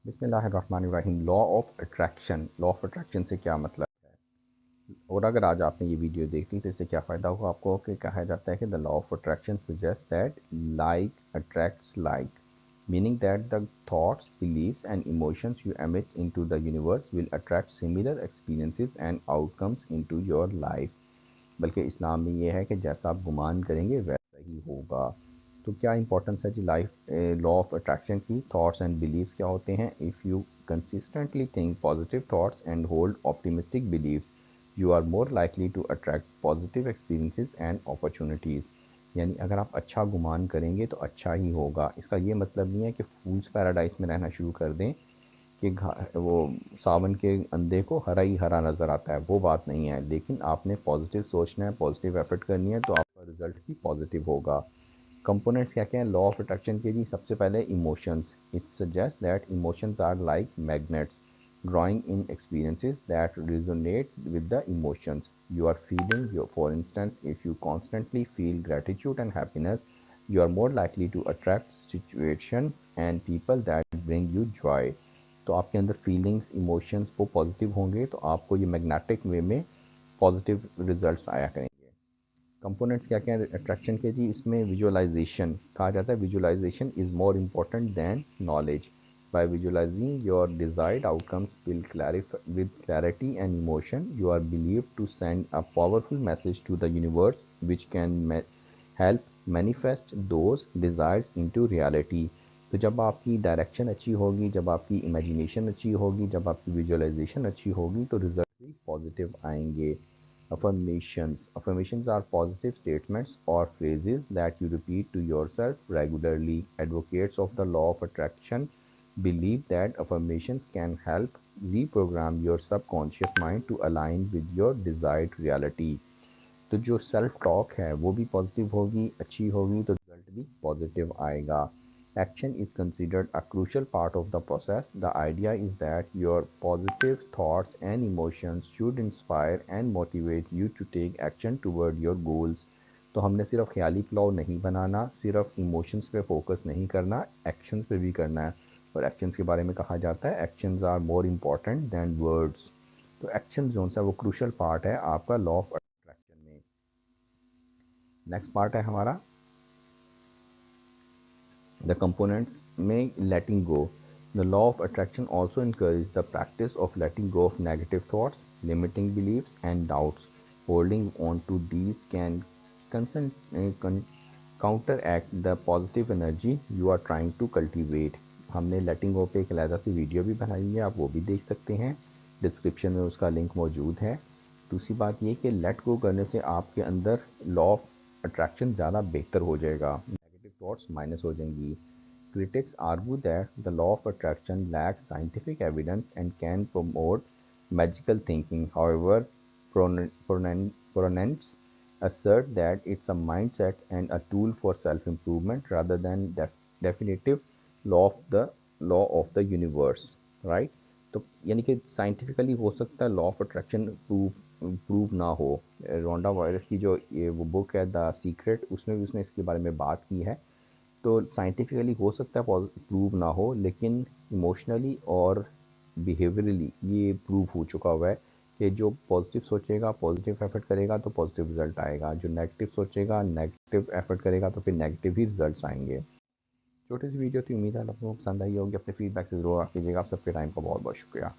बिस्मिल्लाहिर्रहमानिर्रहीम। Law of attraction से क्या मतलब है? और अगर आज आपने ये वीडियो देख ली तो इससे क्या फ़ायदा होगा आपको? कि कहा जाता है कि the law of attraction suggest that like attracts like, meaning that the thoughts, beliefs and emotions you emit into the universe will attract similar experiences and outcomes into your life. बल्कि इस्लाम में ये है कि जैसा आप गुमान करेंगे वैसा ही होगा। तो क्या इंपॉर्टेंस है जी लाइफ लॉ ऑफ अट्रैक्शन की? थॉट्स एंड बिलीव्स क्या होते हैं? If you consistently think positive thoughts and hold optimistic beliefs, you are more likely to attract positive experiences and opportunities. यानी अगर आप अच्छा गुमान करेंगे तो अच्छा ही होगा। इसका ये मतलब नहीं है कि फूल्स पैराडाइज में रहना शुरू कर दें कि वो सावन के अंधे को हरा ही हरा नज़र आता है, वो बात नहीं है। लेकिन आपने पॉजिटिव सोचना है, पॉजिटिव एफर्ट करनी है, तो आपका रिजल्ट भी पॉजिटिव होगा। कंपोनेंट्स क्या क्या हैं लॉ ऑफ अट्रैक्शन के जी? सबसे पहले emotions. It suggest that emotions are like magnets drawing in experiences that resonate with the emotions you are feeling. For instance, if you constantly feel gratitude and happiness, you are more likely to attract situations and people that bring you joy। तो आपके अंदर feelings, emotions वो positive होंगे तो आपको ये magnetic वे में positive results आया करेंगे। कंपोनेंट्स क्या क्या हैं अट्रैक्शन के जी? इसमें विजुअलाइजेशन कहा जाता है, visualisation is more important than knowledge. By visualizing your desired outcomes with clarity and emotion, you are believed to send a powerful message to the universe which can help manifest those desires into reality। तो जब आपकी direction अच्छी होगी, जब आपकी imagination अच्छी होगी, जब आपकी विजुअलाइजेशन अच्छी होगी तो रिजल्ट भी पॉजिटिव आएंगे। Affirmations are positive statements or phrases that you repeat to yourself regularly. Advocates of the law of attraction believe that affirmations can help reprogram your subconscious mind to align with your desired reality। तो जो self talk है वो भी positive होगी, अच्छी होगी तो result भी पॉजिटिव आएगा। Action is considered a crucial part of the process. The idea is that your positive thoughts and emotions should inspire and motivate you to take action toward your goals। तो हमने सिर्फ ख्याली पुलाव नहीं बनाना, सिर्फ emotions पे focus नहीं करना, actions पे भी करना है। और एक्शंस के बारे में कहा जाता है actions are more important than words. तो एक्शन जो सा वो क्रूशल पार्ट है आपका लॉ ऑफ अट्रैक्शन में। नेक्स्ट पार्ट है हमारा द कंपोनेंट्स में letting go. The law of attraction also encourages the practice of letting go of negative thoughts, limiting beliefs and doubts। Holding on to these can counteract the positive energy you are trying to cultivate। हमने लेटिंग गो पे एक अलग सी video भी बनाई है, आप वो भी देख सकते हैं, डिस्क्रिप्शन में उसका लिंक मौजूद है। दूसरी बात ये कि लेट गो करने से आपके अंदर लॉ ऑफ अट्रैक्शन ज़्यादा बेहतर हो जाएगा, नेगेटिव थॉट्स माइनस हो जाएंगी। Critics argue that the law of attraction lacks scientific evidence and can promote magical thinking. However, proponents assert that it's a mindset and a tool for self-improvement rather than definitive law of the law of the universe, right? तो यानी कि scientifically हो सकता है law of attraction prove ना हो। रोंडा virus की जो ये वो बुक है द सीक्रेट, उसमें भी उसने इसके बारे में बात की है। तो साइंटिफिकली हो सकता है प्रूव ना हो, लेकिन इमोशनली और बिहेवियरली ये प्रूव हो चुका हुआ है कि जो पॉजिटिव सोचेगा, पॉजिटिव एफर्ट करेगा तो पॉजिटिव रिजल्ट आएगा, जो नेगेटिव सोचेगा, नेगेटिव एफर्ट करेगा तो फिर नेगेटिव ही रिजल्ट्स आएंगे। छोटी सी वीडियो थी, उम्मीद है आप लोगों को पसंद आई होगी। अपने फीडबैक से ज़रूर कीजिएगा। आप सबके टाइम का बहुत बहुत शुक्रिया।